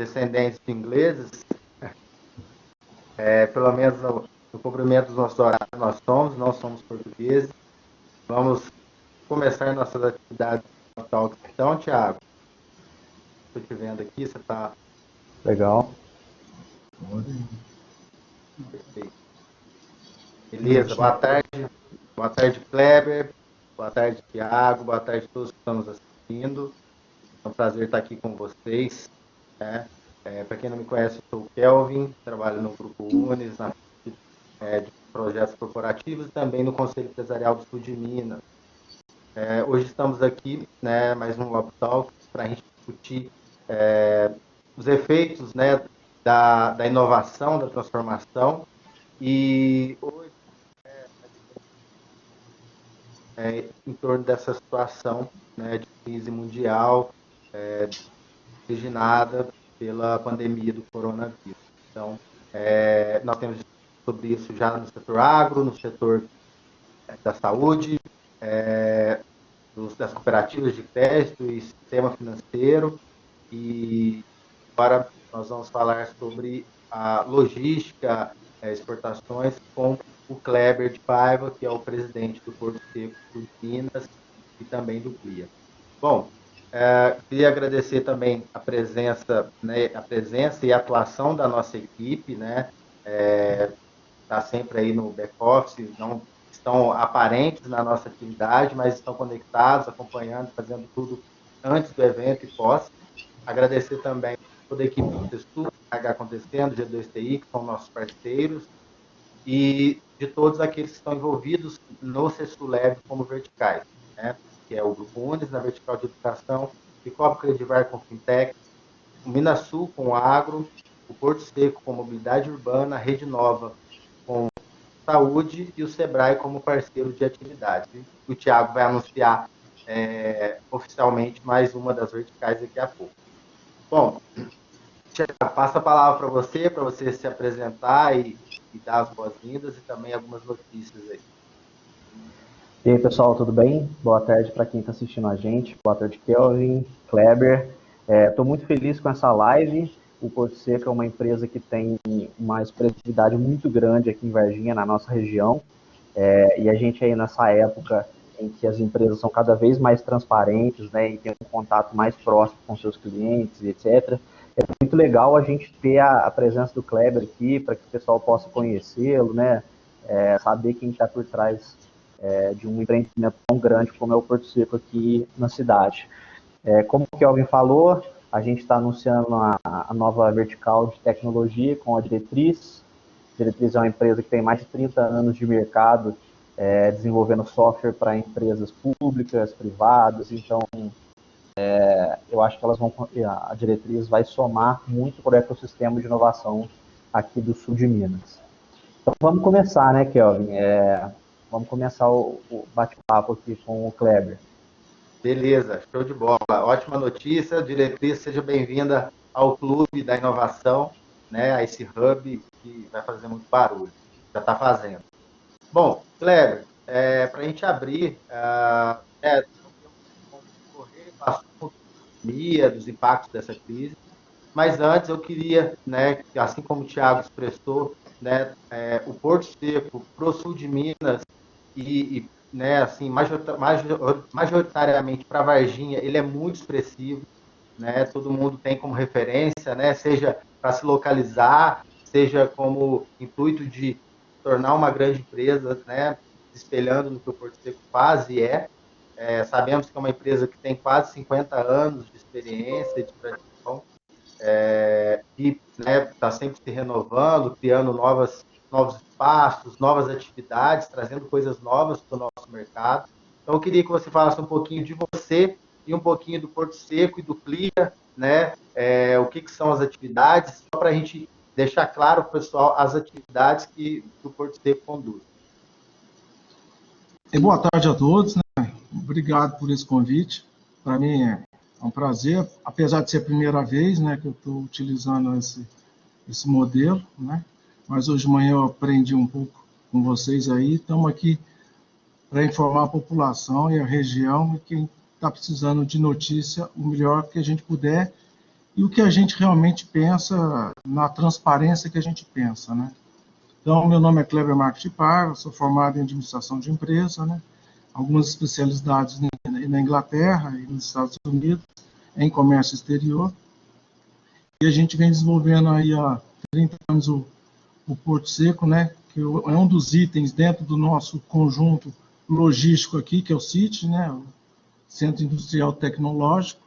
descendentes de ingleses, pelo menos no cumprimento dos nossos horários nós somos, não somos portugueses. Vamos começar nossas atividades no Talk. Então, Thiago, estou te vendo aqui, você está... Legal. Perfeito. Beleza, boa tarde, Kleber, boa tarde, Thiago, boa tarde a todos que estão nos assistindo. É um prazer estar aqui com vocês, né? Para quem não me conhece, eu sou o Kelvin, trabalho no Grupo Unis, na de projetos corporativos e também no Conselho Empresarial do Sul de Minas. Hoje estamos aqui, né, mais um Lab Talk, para a gente discutir os efeitos, né, da inovação, da transformação, e hoje em torno dessa situação, né, de crise mundial originada pela pandemia do coronavírus. Então, nós temos sobre isso já no setor agro, no setor da saúde, das cooperativas de crédito e sistema financeiro, e agora nós vamos falar sobre a logística, exportações, com o Kleber de Paiva, que é o presidente do Porto Seco de Minas e também do CLIA. Bom, queria agradecer também a presença, né, e a atuação da nossa equipe, né, está sempre aí no back-office, não estão aparentes na nossa atividade, mas estão conectados, acompanhando, fazendo tudo antes do evento e pós. Agradecer também toda a equipe do CESTU, que está acontecendo, G2TI, que são nossos parceiros, e de todos aqueles que estão envolvidos no CESTU Lab como verticais, né? Que é o Grupo Unis, na vertical de educação, Cicobi Credivar com Fintech, o Minasul com agro, o Porto Seco com mobilidade urbana, a Rede Nova com saúde e o Sebrae como parceiro de atividades. O Thiago vai anunciar oficialmente mais uma das verticais daqui a pouco. Bom, Thiago, passo a palavra para você se apresentar e dar as boas-vindas e também algumas notícias aí. E aí, pessoal, tudo bem? Boa tarde para quem está assistindo a gente. Boa tarde, Kelvin, Kleber. Estou muito feliz com essa live. O Porto Seco é uma empresa que tem uma expressividade muito grande aqui em Varginha, na nossa região. E a gente aí nessa época em que as empresas são cada vez mais transparentes, né, e tem um contato mais próximo com seus clientes, etc. É muito legal a gente ter a presença do Kleber aqui, para que o pessoal possa conhecê-lo, né, saber quem está por trás de um empreendimento tão grande como é o Porto Seco aqui na cidade. Como o Kelvin falou, a gente está anunciando a nova vertical de tecnologia com a Diretriz. A Diretriz é uma empresa que tem mais de 30 anos de mercado, desenvolvendo software para empresas públicas, privadas. Então, eu acho que a Diretriz vai somar muito para o ecossistema de inovação aqui do sul de Minas. Então, vamos começar, né, Kelvin? Vamos começar o bate-papo aqui com o Kleber. Beleza, show de bola. Ótima notícia. Diretriz, seja bem-vinda ao Clube da Inovação, né, a esse hub que vai fazer muito barulho. Já está fazendo. Bom, Kleber, para a gente abrir, correr o assunto dos impactos dessa crise, mas antes eu queria, né, assim como o Thiago expressou, né, o Porto Seco para o sul de Minas né, assim, majoritariamente para Varginha, ele é muito expressivo, né, todo mundo tem como referência, né, seja para se localizar, seja como intuito de tornar uma grande empresa, né, espelhando no que o Porto Seco faz e sabemos que é uma empresa que tem quase 50 anos de experiência, de tradição, e está sempre se renovando, criando novos espaços, novas atividades, trazendo coisas novas para o nosso mercado. Então, eu queria que você falasse um pouquinho de você e um pouquinho do Porto Seco e do CLIA, né? O que são as atividades, só para a gente deixar claro para o pessoal as atividades que o Porto Seco conduz. Boa tarde a todos, né? Obrigado por esse convite. Para mim é um prazer, apesar de ser a primeira vez, né, que eu estou utilizando esse modelo, né? Mas hoje de manhã eu aprendi um pouco com vocês aí. Estamos aqui para informar a população e a região e quem está precisando de notícia, o melhor que a gente puder, e o que a gente realmente pensa, na transparência que a gente pensa, né? Então, meu nome é Kleber Marques de Paiva, sou formado em administração de empresa, né? Algumas especialidades na Inglaterra e nos Estados Unidos, em comércio exterior. E a gente vem desenvolvendo aí há 30 anos o Porto Seco, né? Que é um dos itens dentro do nosso conjunto logístico aqui, que é o CIT, né? O Centro Industrial Tecnológico,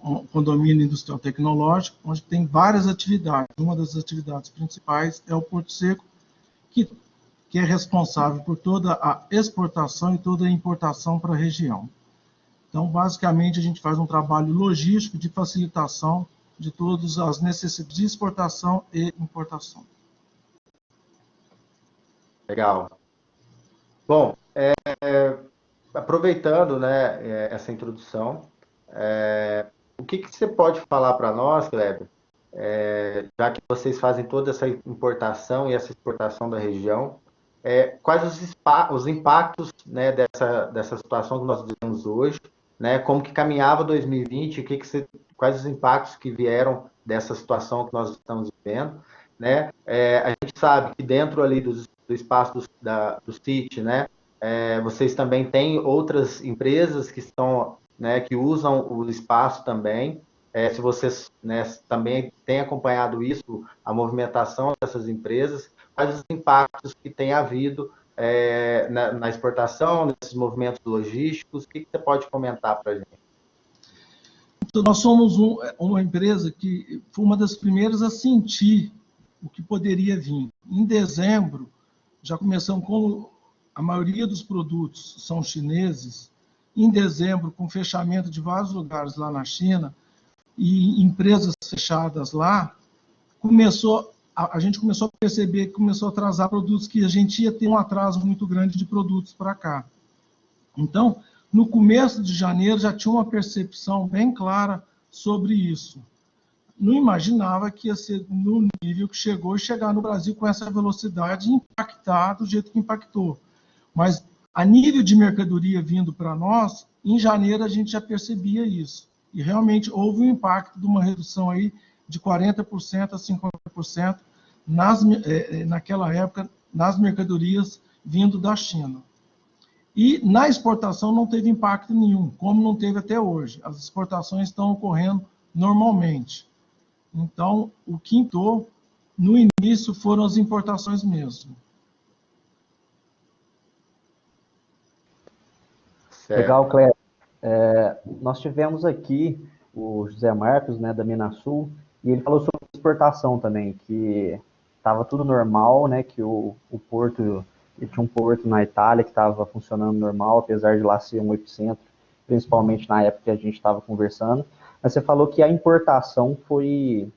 um condomínio industrial tecnológico, onde tem várias atividades. Uma das atividades principais é o Porto Seco, que é responsável por toda a exportação e toda a importação para a região. Então, basicamente, a gente faz um trabalho logístico de facilitação de todas as necessidades de exportação e importação. Legal. Bom, aproveitando, né, essa introdução, o que você pode falar para nós, Kleber, já que vocês fazem toda essa importação e essa exportação da região, quais os impactos, né, dessa situação que nós vivemos hoje, né, como que caminhava 2020, quais os impactos que vieram dessa situação que nós estamos vivendo, né? A gente sabe que dentro ali do espaço do CIT, né, vocês também têm outras empresas que estão, né, que usam o espaço também. Se vocês, né, também têm acompanhado isso, a movimentação empresas, quais os impactos que tem havido na exportação, nesses movimentos logísticos, o que você pode comentar para a gente? Então, nós somos uma empresa que foi uma das primeiras a sentir o que poderia vir. Em dezembro, já começamos com a maioria dos produtos são chineses. Em dezembro, com fechamento de vários lugares lá na China e empresas fechadas lá, a gente começou a perceber que começou a atrasar produtos, que a gente ia ter um atraso muito grande de produtos para cá. Então, no começo de janeiro, já tinha uma percepção bem clara sobre isso. Não imaginava que ia ser no nível que chegou e chegar no Brasil com essa velocidade e impactar do jeito que impactou. Mas, a nível de mercadoria vindo para nós, em janeiro a gente já percebia isso. E realmente houve um impacto de uma redução aí de 40% a 50% naquela época, nas mercadorias vindo da China. E na exportação não teve impacto nenhum, como não teve até hoje. As exportações estão ocorrendo normalmente. Então, o que entrou no início foram as importações mesmo. Certo. Legal, Cléber. Nós tivemos aqui o José Marcos, né, da Minasul, e ele falou sobre exportação também, que estava tudo normal, né, que o porto, ele tinha um porto na Itália que estava funcionando normal, apesar de lá ser um epicentro, principalmente na época que a gente estava conversando. Mas você falou que a importação foi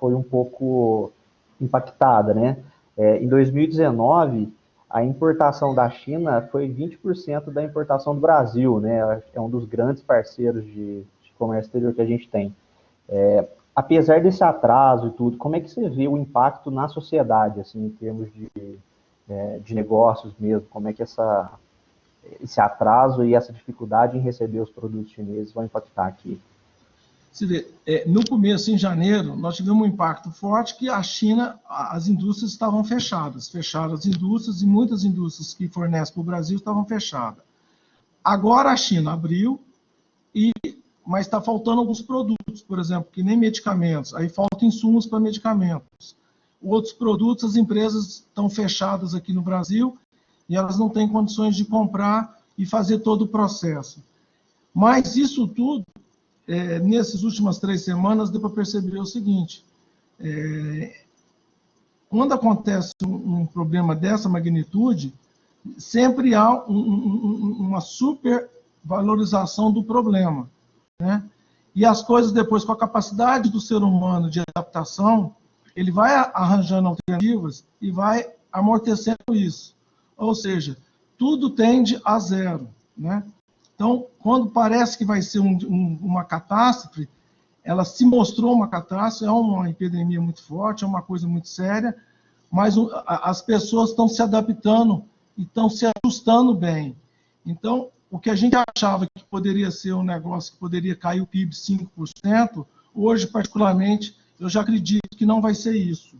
um pouco impactada, né? Em 2019, a importação da China foi 20% da importação do Brasil, né? É um dos grandes parceiros de comércio exterior que a gente tem. Apesar desse atraso e tudo, como é que você vê o impacto na sociedade, assim, em termos de negócios mesmo? Como é que esse atraso e essa dificuldade em receber os produtos chineses vão impactar aqui? Você vê, no começo, em janeiro, nós tivemos um impacto forte que a China, as indústrias estavam fechadas. Fecharam as indústrias e muitas indústrias que fornecem para o Brasil estavam fechadas. Agora a China abriu, mas está faltando alguns produtos, por exemplo, que nem medicamentos. Aí faltam insumos para medicamentos. Outros produtos, as empresas estão fechadas aqui no Brasil e elas não têm condições de comprar e fazer todo o processo. Mas isso tudo, nessas últimas 3 semanas, deu para perceber o seguinte: quando acontece um problema dessa magnitude, sempre há uma supervalorização do problema, né? E as coisas depois, com a capacidade do ser humano de adaptação, ele vai arranjando alternativas e vai amortecendo isso. Ou seja, tudo tende a zero, né? Então, quando parece que vai ser uma catástrofe, ela se mostrou uma catástrofe, é uma epidemia muito forte, é uma coisa muito séria, mas as pessoas estão se adaptando e estão se ajustando bem. Então, o que a gente achava que poderia ser um negócio que poderia cair o PIB 5%, Hoje, particularmente, eu já acredito que não vai ser isso.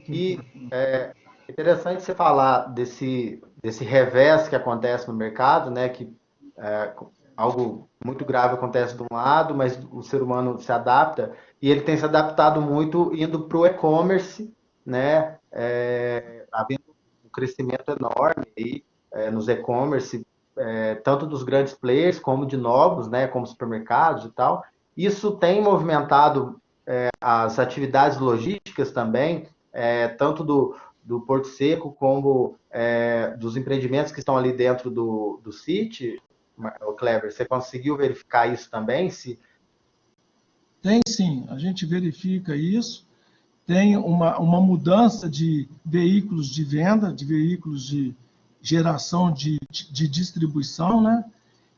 E é interessante você falar desse revés que acontece no mercado, né? Que algo muito grave acontece de um lado, mas o ser humano se adapta e ele tem se adaptado muito indo para o e-commerce, né? Havendo um crescimento enorme aí, nos e-commerce, tanto dos grandes players como de novos, né? Como supermercados e tal. Isso tem movimentado as atividades logísticas também, tanto do Porto Seco como dos empreendimentos que estão ali dentro do City. O Kleber, você conseguiu verificar isso também? Tem sim, a gente verifica isso. Tem uma mudança de veículos de venda, de veículos de geração de distribuição, né?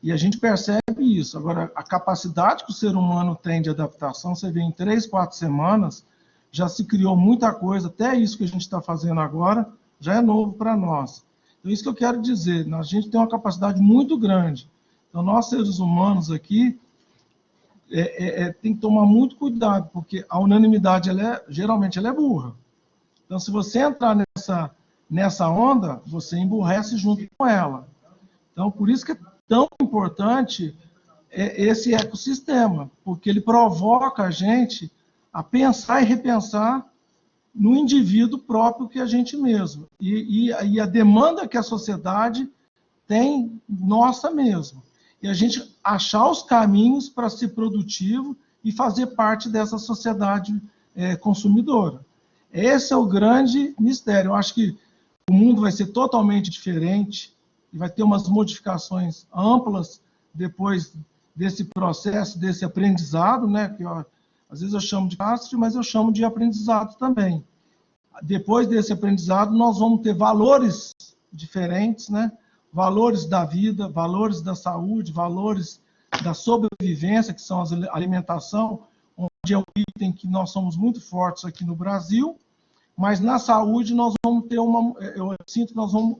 E a gente percebe isso. Agora, a capacidade que o ser humano tem de adaptação, você vê em 3, 4 semanas, já se criou muita coisa, até isso que a gente está fazendo agora já é novo para nós. Então, isso que eu quero dizer, a gente tem uma capacidade muito grande. Então, nós, seres humanos aqui, tem que tomar muito cuidado, porque a unanimidade, geralmente, ela é burra. Então, se você entrar nessa onda, você emburrece junto com ela. Então, por isso que é tão importante esse ecossistema, porque ele provoca a gente a pensar e repensar no indivíduo próprio que a gente mesmo. E a demanda que a sociedade tem nossa mesmo. E a gente achar os caminhos para ser produtivo e fazer parte dessa sociedade consumidora. Esse é o grande mistério. Eu acho que o mundo vai ser totalmente diferente e vai ter umas modificações amplas depois desse processo, desse aprendizado, né? Que às vezes eu chamo de catástrofe, mas eu chamo de aprendizado também. Depois desse aprendizado, nós vamos ter valores diferentes, né? Valores da vida, valores da saúde, valores da sobrevivência, que são a alimentação, onde é um item que nós somos muito fortes aqui no Brasil, mas na saúde nós vamos ter eu sinto que nós vamos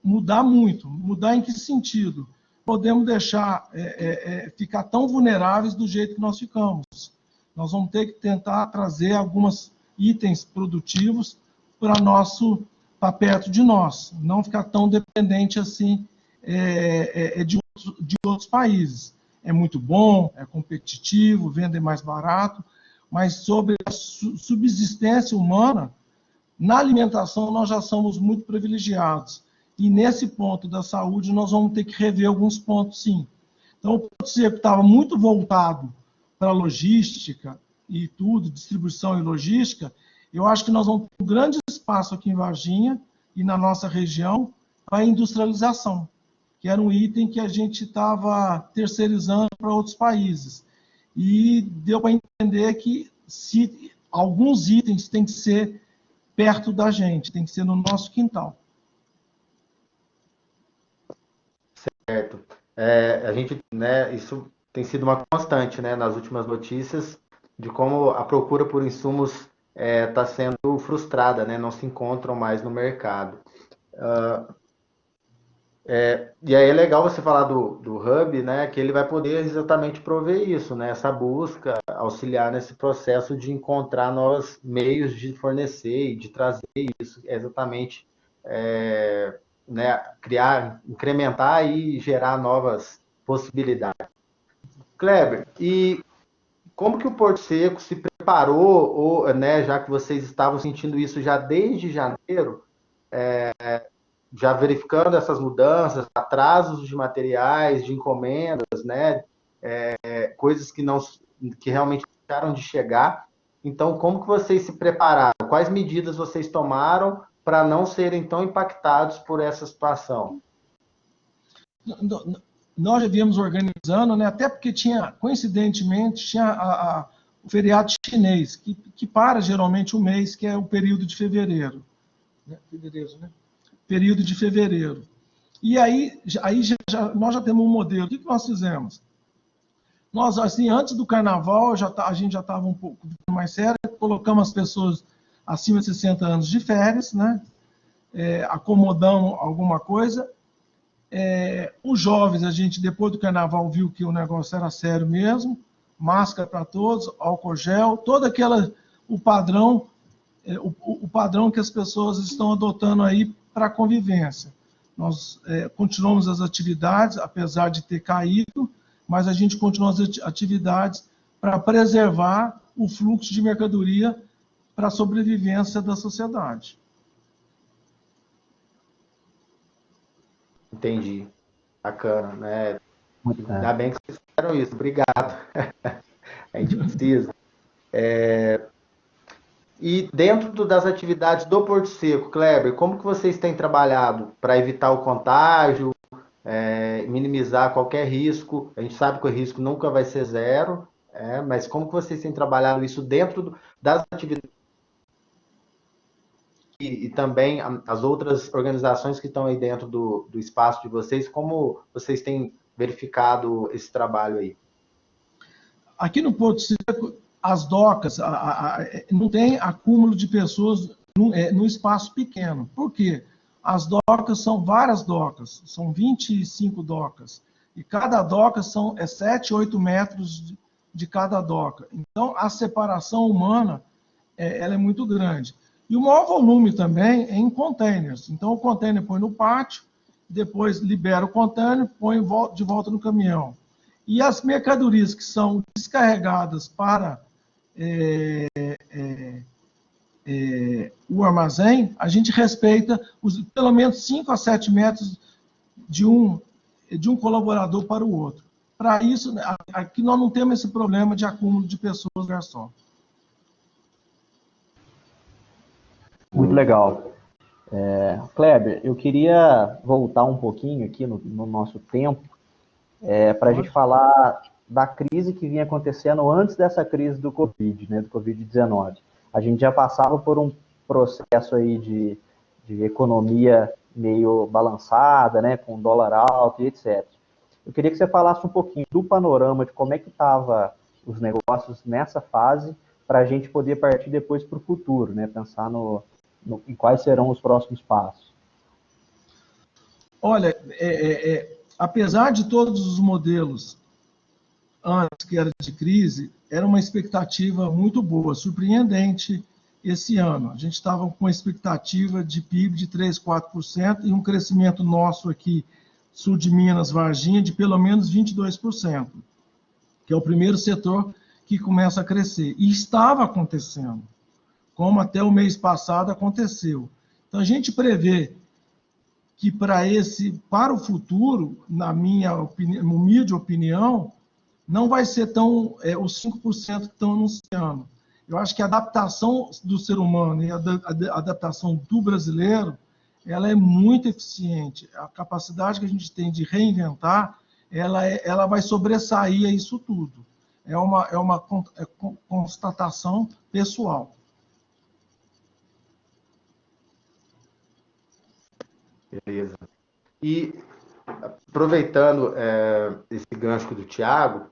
mudar muito. Mudar em que sentido? Podemos deixar ficar tão vulneráveis do jeito que nós ficamos. Nós vamos ter que tentar trazer alguns itens produtivos para perto de nós, não ficar tão dependente assim de outros países. É muito bom, é competitivo, vende mais barato, mas sobre a subsistência humana, na alimentação nós já somos muito privilegiados. E nesse ponto da saúde nós vamos ter que rever alguns pontos, sim. Então, o Porto Seco estava muito voltado para a logística e tudo, distribuição e logística. Eu acho que nós vamos ter um grande espaço aqui em Varginha e na nossa região para a industrialização, que era um item que a gente estava terceirizando para outros países. E deu para entender que alguns itens têm que ser perto da gente, tem que ser no nosso quintal. Certo. A gente, né, isso tem sido uma constante, né, nas últimas notícias, de como a procura por insumos está sendo frustrada, né, não se encontram mais no mercado. E aí é legal você falar do Hub, né, que ele vai poder exatamente prover isso, né, essa busca, auxiliar nesse processo de encontrar novos meios de fornecer e de trazer isso, exatamente, né, criar, incrementar e gerar novas possibilidades. Kleber, e como que o Porto Seco se preparou, né, já que vocês estavam sentindo isso já desde janeiro, já verificando essas mudanças, atrasos de materiais, de encomendas, né, coisas que realmente deixaram de chegar. Então, como que vocês se prepararam? Quais medidas vocês tomaram para não serem tão impactados por essa situação? Nós já viemos organizando, né, até porque coincidentemente, tinha o feriado chinês, que para geralmente um mês, que é o período de fevereiro. Período de fevereiro. E aí nós já temos um modelo. O que nós fizemos? Nós, assim, antes do carnaval, a gente já estava um pouco mais sério, colocamos as pessoas acima de 60 anos de férias, né? Acomodamos alguma coisa, Os jovens, a gente, depois do carnaval, viu que o negócio era sério mesmo, máscara para todos, álcool gel, todo aquela, o padrão, o padrão que as pessoas estão adotando aí para a convivência. Nós continuamos as atividades, apesar de ter caído, mas a gente continua as atividades para preservar o fluxo de mercadoria para a sobrevivência da sociedade. Entendi. Bacana, né? Muito Ainda bem que vocês fizeram isso. Obrigado. A gente precisa. E dentro das atividades do Porto Seco, Kleber, como que vocês têm trabalhado para evitar o contágio, minimizar qualquer risco? A gente sabe que o risco nunca vai ser zero, mas como que vocês têm trabalhado isso dentro das atividades e também as outras organizações que estão aí dentro do espaço de vocês, como vocês têm verificado esse trabalho aí? Aqui no Porto Seco, as docas, não tem acúmulo de pessoas no espaço pequeno. Por quê? As docas são várias docas, são 25 docas. E cada doca são 7, 8 metros de cada doca. Então, a separação humana ela é muito grande. E o maior volume também é em containers. Então, o container põe no pátio, depois libera o container, põe de volta no caminhão. E as mercadorias que são descarregadas para o armazém, a gente respeita pelo menos 5 a 7 metros de um colaborador para o outro. Para isso, aqui nós não temos esse problema de acúmulo de pessoas, garçom. Muito legal. Kleber, eu queria voltar um pouquinho aqui no nosso tempo para a gente falar da crise que vinha acontecendo antes dessa crise do Covid, né, do Covid-19. A gente já passava por um processo aí de economia meio balançada, né, com dólar alto e etc. Eu queria que você falasse um pouquinho do panorama de como é que estavam os negócios nessa fase, para a gente poder partir depois para o futuro, né, pensar em quais serão os próximos passos. Olha, apesar de todos os modelos antes que era de crise, era uma expectativa muito boa, surpreendente esse ano. A gente estava com uma expectativa de PIB de 3, 4% e um crescimento nosso aqui, sul de Minas, Varginha, de pelo menos 22%, que é o primeiro setor que começa a crescer. E estava acontecendo, como até o mês passado aconteceu. Então, a gente prevê que para o futuro, na minha humilde opinião, não vai ser tão os 5% que estão anunciando. Eu acho que a adaptação do ser humano e a adaptação do brasileiro, ela é muito eficiente. A capacidade que a gente tem de reinventar, ela vai sobressair a isso tudo. É uma constatação pessoal. Beleza. E aproveitando esse gancho do Thiago,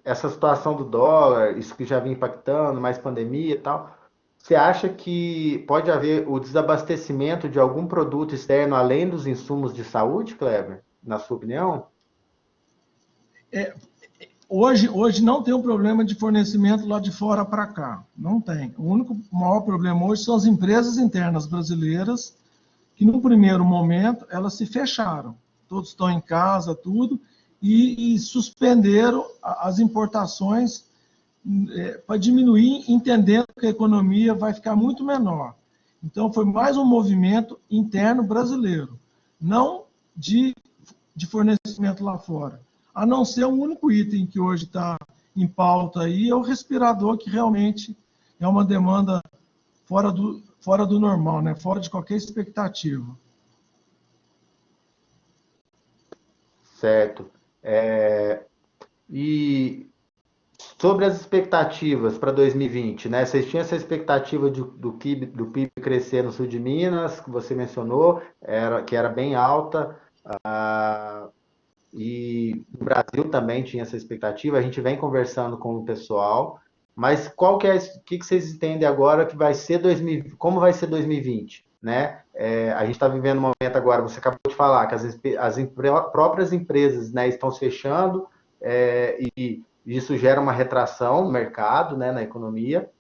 essa situação do dólar, isso que já vinha impactando, mais pandemia e tal, você acha que pode haver o desabastecimento de algum produto externo além dos insumos de saúde, Kleber? Na sua opinião? Hoje não tem um problema de fornecimento lá de fora para cá. Não tem. O único maior problema hoje são as empresas internas brasileiras, que no primeiro momento elas se fecharam. Todos estão em casa, tudo, e suspenderam as importações para diminuir, entendendo que a economia vai ficar muito menor. Então, foi mais um movimento interno brasileiro, não de fornecimento lá fora. A não ser um único item que hoje está em pauta aí, é o respirador, que realmente é uma demanda fora do normal, né? Fora de qualquer expectativa. Certo. E sobre as expectativas para 2020, né? Vocês tinham essa expectativa do PIB crescer no sul de Minas, que você mencionou, que era bem alta, e o Brasil também tinha essa expectativa. A gente vem conversando com o pessoal mas qual que é, o que vocês entendem agora que vai ser 2020, como vai ser 2020, né? A gente está vivendo um momento agora, você acabou de falar, que próprias empresas, né, estão se fechando, e isso gera uma retração no mercado, né, na economia,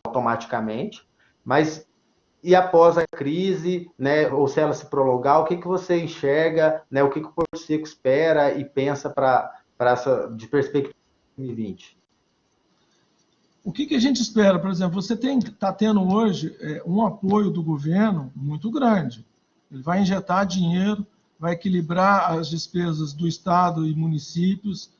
automaticamente, mas e após a crise, né, ou se ela se prolongar, o que você enxerga, né, o que o Porto Seco espera e pensa para essa de perspectiva de 2020? O que a gente espera? Por exemplo, você está tendo hoje um apoio do governo muito grande. Ele vai injetar dinheiro, vai equilibrar as despesas do Estado e municípios.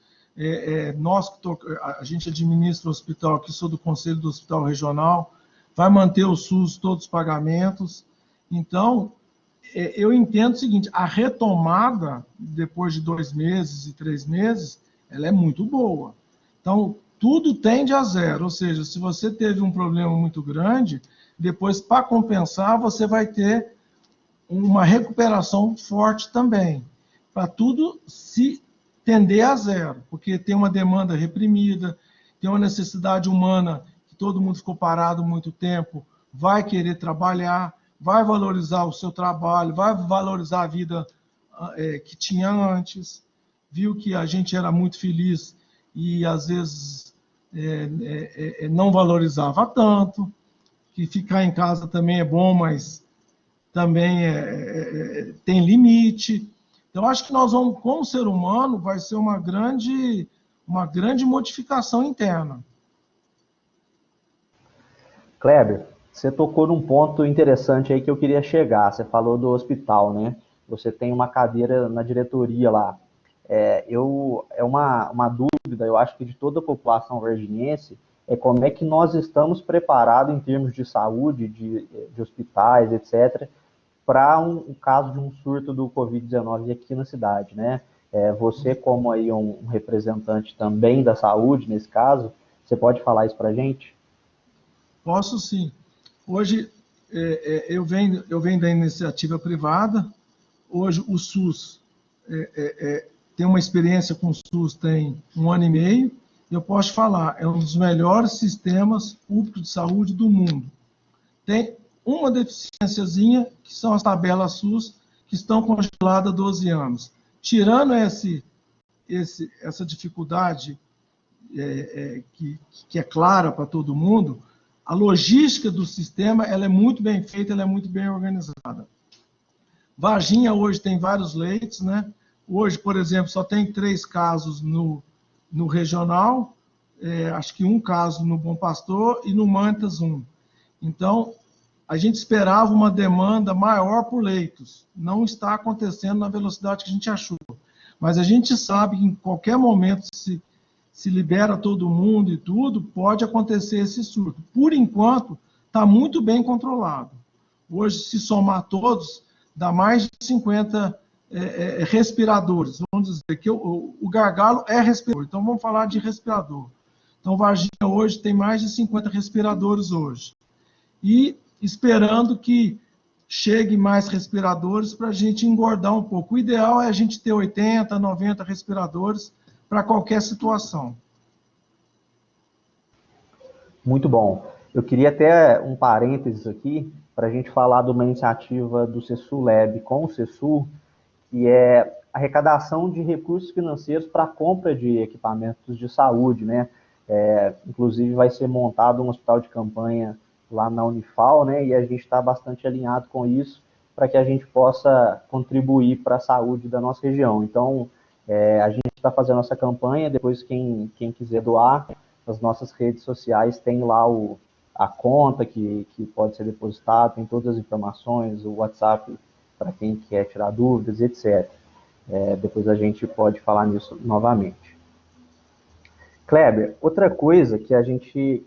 A gente administra o hospital, aqui sou do Conselho do Hospital Regional, vai manter o SUS todos os pagamentos. Então, eu entendo o seguinte, a retomada, depois de 2 meses e 3 meses, ela é muito boa. Então, tudo tende a zero, ou seja, se você teve um problema muito grande, depois, para compensar, você vai ter uma recuperação forte também, para tudo se tender a zero, porque tem uma demanda reprimida, tem uma necessidade humana, que todo mundo ficou parado muito tempo, vai querer trabalhar, vai valorizar o seu trabalho, vai valorizar a vida que tinha antes, viu que a gente era muito feliz e, às vezes, não valorizava tanto, que ficar em casa também é bom, mas também tem limite. Então, acho que nós vamos, como ser humano, vai ser uma grande modificação interna. Kleber, você tocou num ponto interessante aí que eu queria chegar. Você falou do hospital, né? Você tem uma cadeira na diretoria lá. É uma dúvida, eu acho que de toda a população verginiense, é como é que nós estamos preparados em termos de saúde, de hospitais, etc., para um caso de um surto do Covid-19 aqui na cidade, né? Você, como aí um representante também da saúde, nesse caso, você pode falar isso para a gente? Posso sim. Hoje, eu venho da iniciativa privada. Hoje, o SUS tem uma experiência com o SUS tem 1 ano e meio. Eu posso falar, é um dos melhores sistemas públicos de saúde do mundo. Tem uma deficiênciazinha, que são as tabelas SUS, que estão congeladas há 12 anos. Tirando essa dificuldade que é clara para todo mundo, a logística do sistema ela é muito bem feita, ela é muito bem organizada. Varginha hoje tem vários leitos, né? Hoje, por exemplo, só tem 3 casos no regional, acho que 1 caso no Bom Pastor e no Mantas 1. Então, a gente esperava uma demanda maior por leitos. Não está acontecendo na velocidade que a gente achou. Mas a gente sabe que em qualquer momento, se libera todo mundo e tudo, pode acontecer esse surto. Por enquanto, está muito bem controlado. Hoje, se somar todos, dá mais de 50 respiradores. Vamos dizer que o gargalo é respirador. Então, vamos falar de respirador. Então, Varginha hoje tem mais de 50 respiradores hoje. E esperando que chegue mais respiradores para a gente engordar um pouco. O ideal é a gente ter 80, 90 respiradores para qualquer situação. Muito bom. Eu queria até um parênteses aqui para a gente falar de uma iniciativa do CESUL Lab com o CESUL, que é a arrecadação de recursos financeiros para a compra de equipamentos de saúde, né? Inclusive vai ser montado um hospital de campanha lá na Unifal, né? E a gente está bastante alinhado com isso para que a gente possa contribuir para a saúde da nossa região. Então, a gente está fazendo nossa campanha, depois quem quiser doar, as nossas redes sociais tem lá a conta que pode ser depositada, tem todas as informações, o WhatsApp para quem quer tirar dúvidas, etc. Depois a gente pode falar nisso novamente. Kleber, outra coisa que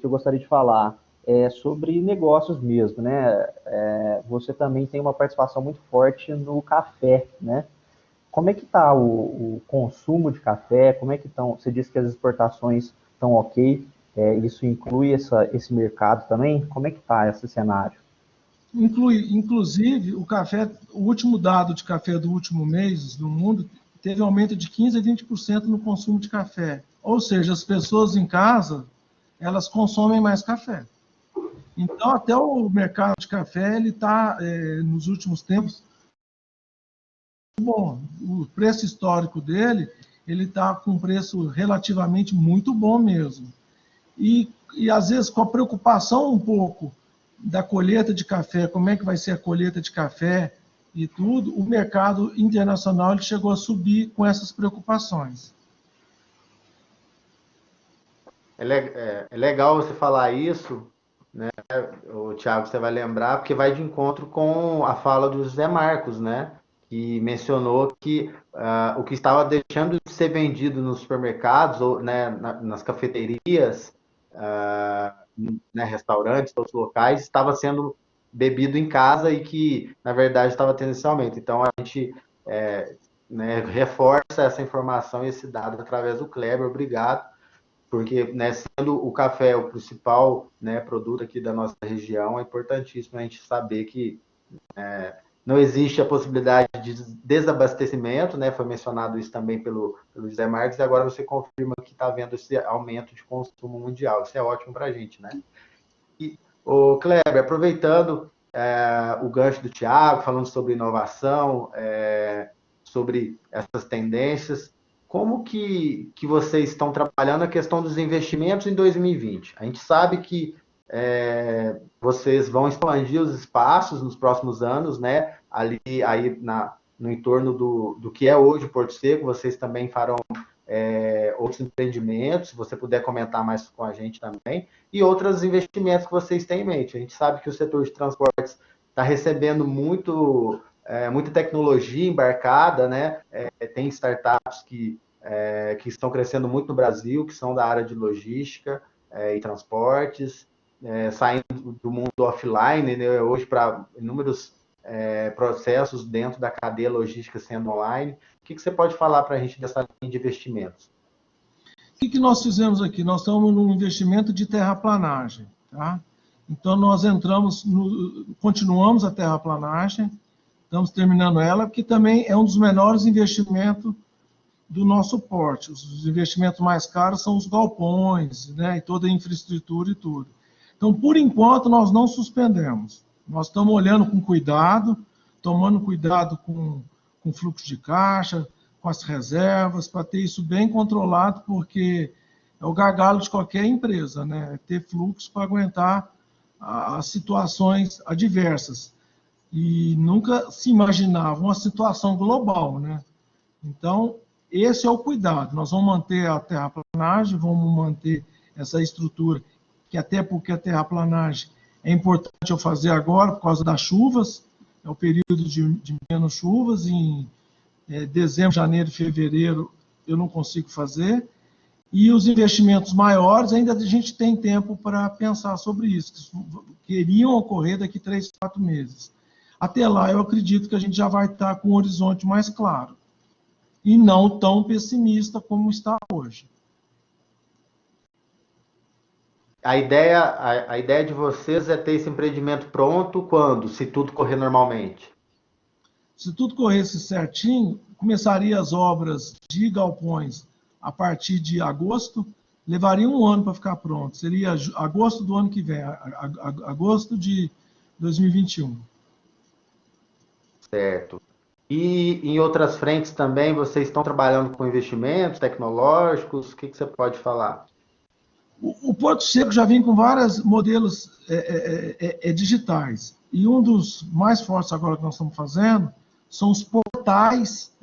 eu gostaria de falar é sobre negócios mesmo, né? Você também tem uma participação muito forte no café, né? Como é que está o consumo de café? Como é que estão? Você disse que as exportações estão ok. Isso inclui esse mercado também? Como é que está esse cenário? Inclusive, o último dado de café do último mês no mundo teve um aumento de 15% a 20% no consumo de café. Ou seja, as pessoas em casa elas consomem mais café. Então, até o mercado de café, ele está, nos últimos tempos, bom. O preço histórico dele, ele está com um preço relativamente muito bom mesmo. E, às vezes, com a preocupação um pouco da colheita de café, como é que vai ser a colheita de café e tudo, o mercado internacional ele chegou a subir com essas preocupações. É legal você falar isso, né? O Thiago, você vai lembrar, porque vai de encontro com a fala do José Marcos, né? Que mencionou que o que estava deixando de ser vendido nos supermercados, ou né, nas cafeterias, né, restaurantes, outros locais, estava sendo bebido em casa e que, na verdade, estava tendo esse aumento. Então, a gente né, reforça essa informação e esse dado através do Kleber. Obrigado, porque né, sendo o café o principal né, produto aqui da nossa região, é importantíssimo a gente saber que não existe a possibilidade de desabastecimento, né? Foi mencionado isso também pelo José Marques, e agora você confirma que está havendo esse aumento de consumo mundial. Isso é ótimo para a gente, né? E, o Kleber, aproveitando o gancho do Thiago, falando sobre inovação, sobre essas tendências, como que vocês estão trabalhando a questão dos investimentos em 2020? A gente sabe que vocês vão expandir os espaços nos próximos anos, né? Ali aí no entorno do que é hoje o Porto Seco, vocês também farão outros empreendimentos, se você puder comentar mais com a gente também, e outros investimentos que vocês têm em mente. A gente sabe que o setor de transportes está recebendo muita tecnologia embarcada, né? Tem startups que estão crescendo muito no Brasil, que são da área de logística e transportes, saindo do mundo offline, né, hoje para inúmeros processos dentro da cadeia logística sendo online. O que você pode falar para a gente dessa linha de investimentos? O que nós fizemos aqui? Nós estamos num investimento de terraplanagem. Tá? Então, nós continuamos a terraplanagem, estamos terminando ela, que também é um dos menores investimentos do nosso porte. Os investimentos mais caros são os galpões, né, e toda a infraestrutura e tudo. Então, por enquanto, nós não suspendemos. Nós estamos olhando com cuidado, tomando cuidado com o fluxo de caixa, com as reservas, para ter isso bem controlado, porque é o gargalo de qualquer empresa, né? Ter fluxo para aguentar as situações adversas. E nunca se imaginava uma situação global, né? Então, esse é o cuidado. Nós vamos manter a terraplanagem, vamos manter essa estrutura, que até porque a terraplanagem é importante eu fazer agora, por causa das chuvas, é o período de menos chuvas, em dezembro, janeiro e fevereiro eu não consigo fazer, e os investimentos maiores, ainda a gente tem tempo para pensar sobre isso, que iriam ocorrer daqui 3, 4 meses. Até lá, eu acredito que a gente já vai estar com um horizonte mais claro, e não tão pessimista como está hoje. A ideia de vocês é ter esse empreendimento pronto quando? Se tudo correr normalmente? Se tudo corresse certinho, começaria as obras de galpões a partir de agosto, levaria um ano para ficar pronto. Seria agosto do ano que vem, agosto de 2021. Certo. E em outras frentes também, vocês estão trabalhando com investimentos tecnológicos? O que você pode falar? O Porto Seco já vem com vários modelos digitais. E um dos mais fortes agora que nós estamos fazendo são os portais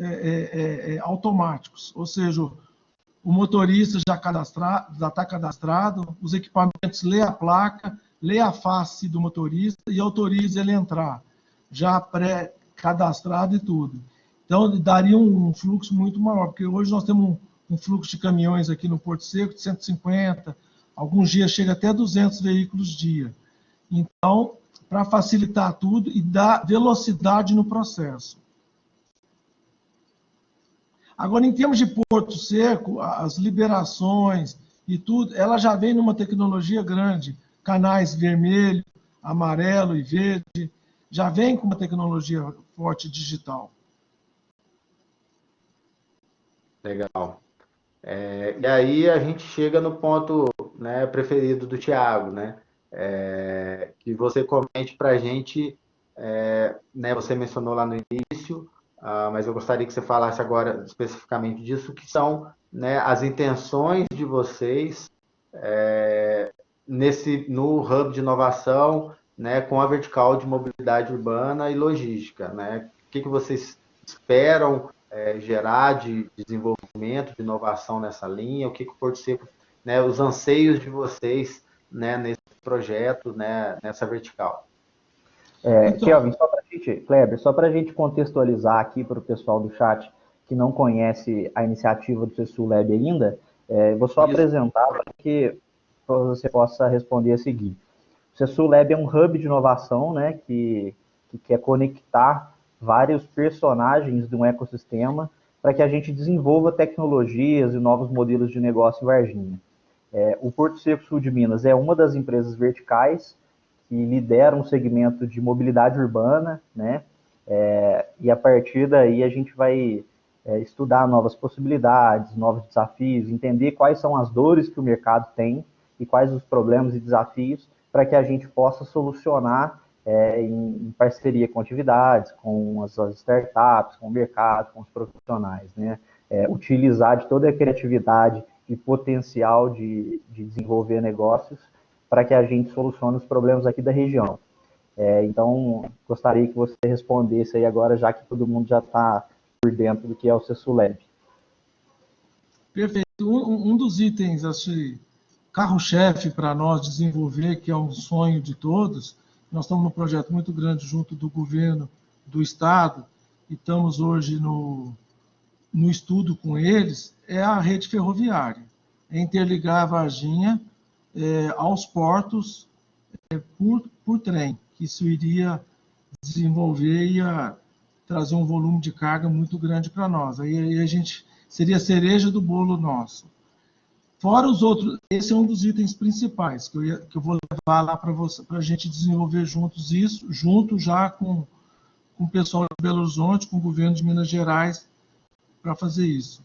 automáticos. Ou seja, o motorista já está cadastrado, os equipamentos lê a placa, lê a face do motorista e autoriza ele a entrar, já pré-cadastrado e tudo. Então, daria um fluxo muito maior, porque hoje nós temos um fluxo de caminhões aqui no Porto Seco de 150, alguns dias chega até 200 veículos dia. Então, para facilitar tudo e dar velocidade no processo. Agora, em termos de Porto Seco, as liberações e tudo, ela já vem numa tecnologia grande, canais vermelho, amarelo e verde, já vem com uma tecnologia forte digital. Legal. E aí a gente chega no ponto né, preferido do Thiago, né? Que você comente para a gente, né, você mencionou lá no início, mas eu gostaria que você falasse agora especificamente disso, que são, né, as intenções de vocês no Hub de Inovação, né, com a vertical de mobilidade urbana e logística, né? O que vocês esperam gerar de desenvolvimento, de inovação nessa linha? O que o Porto Seco, né, os anseios de vocês, né, nesse projeto, né, nessa vertical? Então, Kelvin, Kleber, só para a gente contextualizar aqui para o pessoal do chat que não conhece a iniciativa do CESULab ainda, vou só Isso. apresentar para que você possa responder a seguir. O CESULab é um hub de inovação, né, que quer conectar vários personagens de um ecossistema para que a gente desenvolva tecnologias e novos modelos de negócio em Varginha. O Porto Seco Sul de Minas é uma das empresas verticais que lidera um segmento de mobilidade urbana, né? E a partir daí a gente vai estudar novas possibilidades, novos desafios, entender quais são as dores que o mercado tem e quais os problemas e desafios para que a gente possa solucionar em parceria com atividades, com as startups, com o mercado, com os profissionais, né? Utilizar de toda a criatividade e potencial de desenvolver negócios para que a gente solucione os problemas aqui da região. Então, gostaria que você respondesse aí agora, já que todo mundo já está por dentro do que é o CESULab. perfeito. Um dos itens, assim, carro-chefe para nós desenvolver, que é um sonho de todos, nós estamos num projeto muito grande junto do governo do Estado, e estamos hoje no estudo com eles, é a rede ferroviária. É interligar a Varginha aos portos por trem, que isso iria desenvolver e ia trazer um volume de carga muito grande para nós. Aí a gente seria a cereja do bolo nosso. Fora os outros, esse é um dos itens principais que eu vou levar lá para a gente desenvolver juntos isso, junto já com o pessoal de Belo Horizonte, com o governo de Minas Gerais, para fazer isso.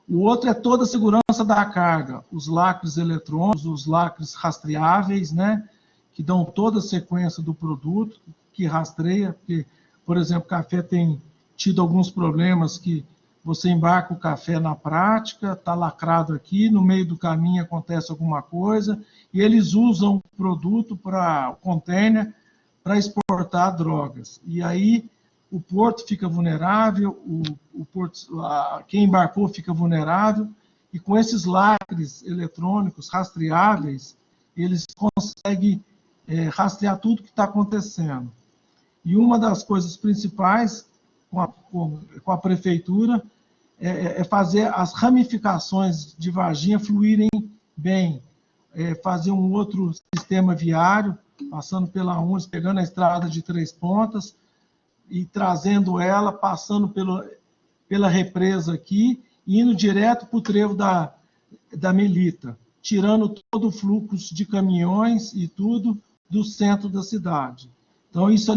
O outro é toda a segurança da carga, os lacres eletrônicos, os lacres rastreáveis, né, que dão toda a sequência do produto, que rastreia, porque, por exemplo, o café tem tido alguns problemas que você embarca o café na prática, está lacrado aqui, no meio do caminho acontece alguma coisa, e eles usam o produto para o container para exportar drogas. E aí o porto fica vulnerável, quem embarcou fica vulnerável, e com esses lacres eletrônicos rastreáveis, eles conseguem rastrear tudo que está acontecendo. E uma das coisas principais com a prefeitura é fazer as ramificações de Varginha fluírem bem, fazer um outro sistema viário, passando pela UNES, pegando a estrada de Três Pontas e trazendo ela, passando pela represa aqui, e indo direto para o trevo da Melita, tirando todo o fluxo de caminhões e tudo do centro da cidade. Então, isso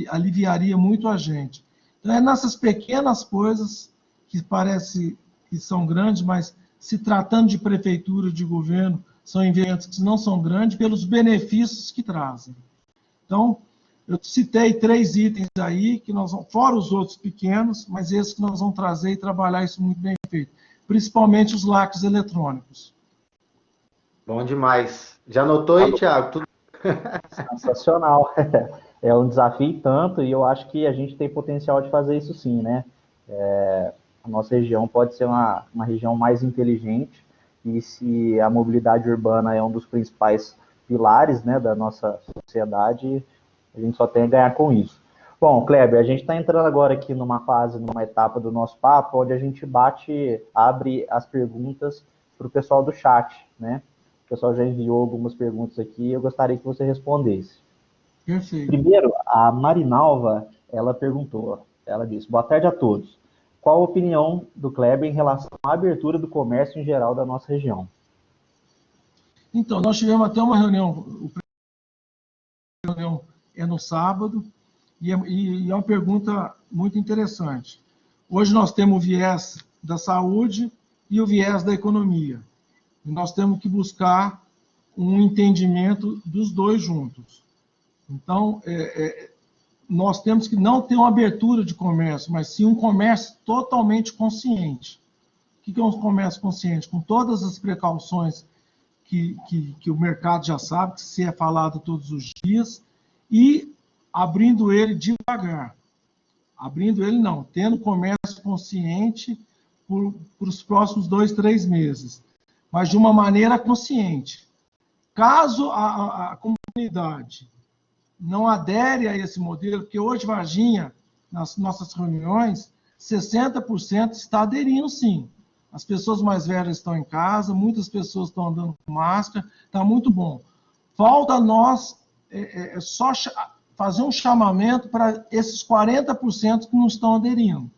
aliviaria muito a gente. Então, é nessas pequenas coisas que parece que são grandes, mas se tratando de prefeitura, de governo, são investimentos que não são grandes pelos benefícios que trazem. Então, eu citei 3 itens aí, que nós vamos, fora os outros pequenos, mas esses que nós vamos trazer e trabalhar isso muito bem feito. Principalmente os lacres eletrônicos. Bom demais. Já anotou aí, Thiago? Tudo... Sensacional. É um desafio e tanto, e eu acho que a gente tem potencial de fazer isso sim, né? A nossa região pode ser uma região mais inteligente, e se a mobilidade urbana é um dos principais pilares, né, da nossa sociedade, a gente só tem a ganhar com isso. Bom, Kleber, a gente está entrando agora aqui numa etapa do nosso papo, onde a gente abre as perguntas para o pessoal do chat, né? O pessoal já enviou algumas perguntas aqui, eu gostaria que você respondesse. Perfeito. Primeiro, a Marinalva, ela perguntou, ela disse, boa tarde a todos. Qual a opinião do Kleber em relação à abertura do comércio em geral da nossa região? Então, nós tivemos até uma reunião, é no sábado, e é uma pergunta muito interessante. Hoje nós temos o viés da saúde e o viés da economia. E nós temos que buscar um entendimento dos dois juntos. Então, nós temos que não ter uma abertura de comércio, mas sim um comércio totalmente consciente. O que é um comércio consciente? Com todas as precauções que o mercado já sabe, que se é falado todos os dias, e abrindo ele devagar. Abrindo ele não, tendo comércio consciente por os próximos 2, 3 meses, mas de uma maneira consciente. Caso a comunidade não adere a esse modelo, porque hoje, Varginha, nas nossas reuniões, 60% está aderindo, sim. As pessoas mais velhas estão em casa, muitas pessoas estão andando com máscara, está muito bom. Falta a nós só fazer um chamamento para esses 40% que não estão aderindo.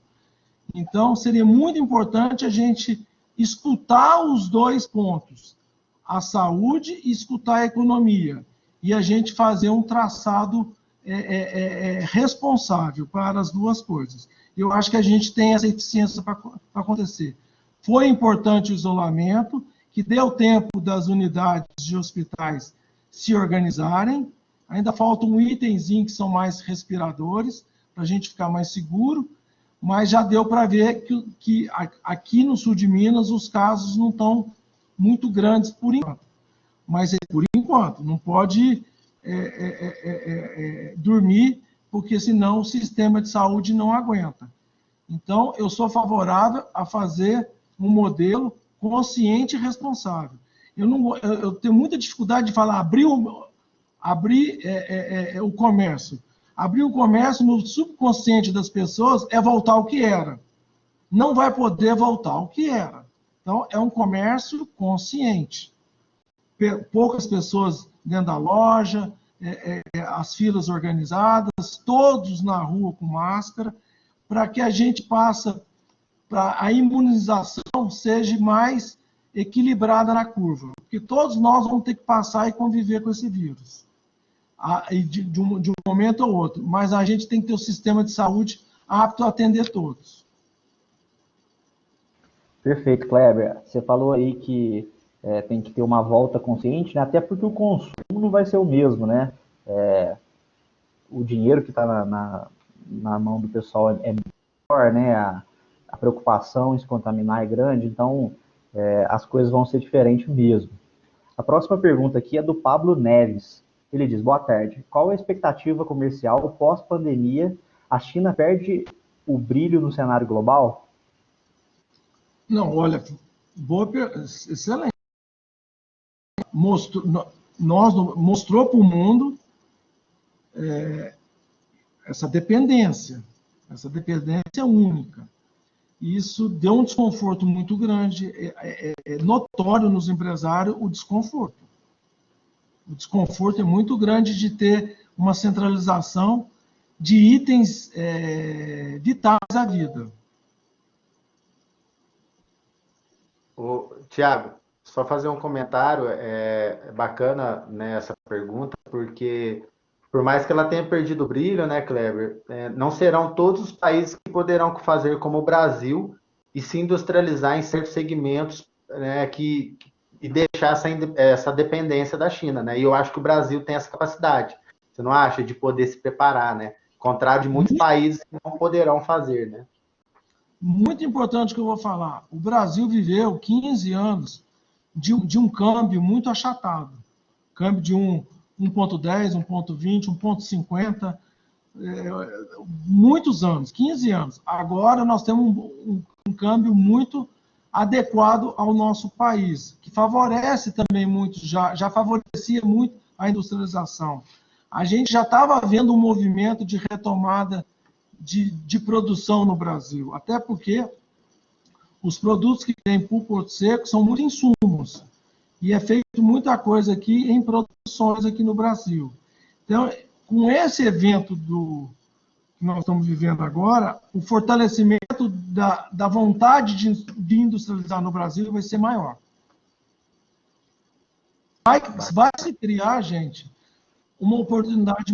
Então, seria muito importante a gente escutar os dois pontos, a saúde e escutar a economia, e a gente fazer um traçado responsável para as duas coisas. Eu acho que a gente tem essa eficiência para acontecer. Foi importante o isolamento, que deu tempo das unidades de hospitais se organizarem. Ainda falta um itemzinho que são mais respiradores, para a gente ficar mais seguro, mas já deu para ver que aqui no sul de Minas os casos não estão muito grandes por enquanto. Mas é por enquanto, não pode dormir, porque senão o sistema de saúde não aguenta. Então, eu sou favorável a fazer um modelo consciente e responsável. Eu tenho muita dificuldade de falar, abrir o comércio. Abrir o comércio no subconsciente das pessoas é voltar ao que era. Não vai poder voltar ao que era. Então, é um comércio consciente. Poucas pessoas dentro da loja, as filas organizadas, todos na rua com máscara, para que a gente passe para a imunização seja mais equilibrada na curva. Porque todos nós vamos ter que passar e conviver com esse vírus. De um momento ao outro. Mas a gente tem que ter um sistema de saúde apto a atender todos. Perfeito, Kleber. Você falou aí que tem que ter uma volta consciente, né? Até porque o consumo não vai ser o mesmo, né? O dinheiro que está na mão do pessoal é menor, né? A preocupação em se contaminar é grande, então as coisas vão ser diferentes mesmo. A próxima pergunta aqui é do Pablo Neves. Ele diz, boa tarde, qual a expectativa comercial pós-pandemia? A China perde o brilho no cenário global? Não, olha, excelente. Mostrou para o mundo essa dependência única. E isso deu um desconforto muito grande. É notório nos empresários o desconforto. O desconforto é muito grande de ter uma centralização de itens vitais à vida. Tiago, só fazer um comentário, bacana, né, essa pergunta, porque por mais que ela tenha perdido o brilho, né, Kleber, não serão todos os países que poderão fazer como o Brasil e se industrializar em certos segmentos, né, e deixar essa dependência da China, né? E eu acho que o Brasil tem essa capacidade, você não acha, de poder se preparar, né? Contrário de muitos países que não poderão fazer, né? Muito importante que eu vou falar. O Brasil viveu 15 anos de um câmbio muito achatado. Câmbio de 1,10, 1,20, 1,50, muitos anos, 15 anos. Agora nós temos um câmbio muito adequado ao nosso país, que favorece também muito, já favorecia muito a industrialização. A gente já estava vendo um movimento de retomada de produção no Brasil, até porque os produtos que vêm para o Porto Seco são muito insumos, e é feito muita coisa aqui em produções aqui no Brasil. Então, com esse evento que nós estamos vivendo agora, o fortalecimento da vontade de industrializar no Brasil vai ser maior. Vai se criar, gente, uma oportunidade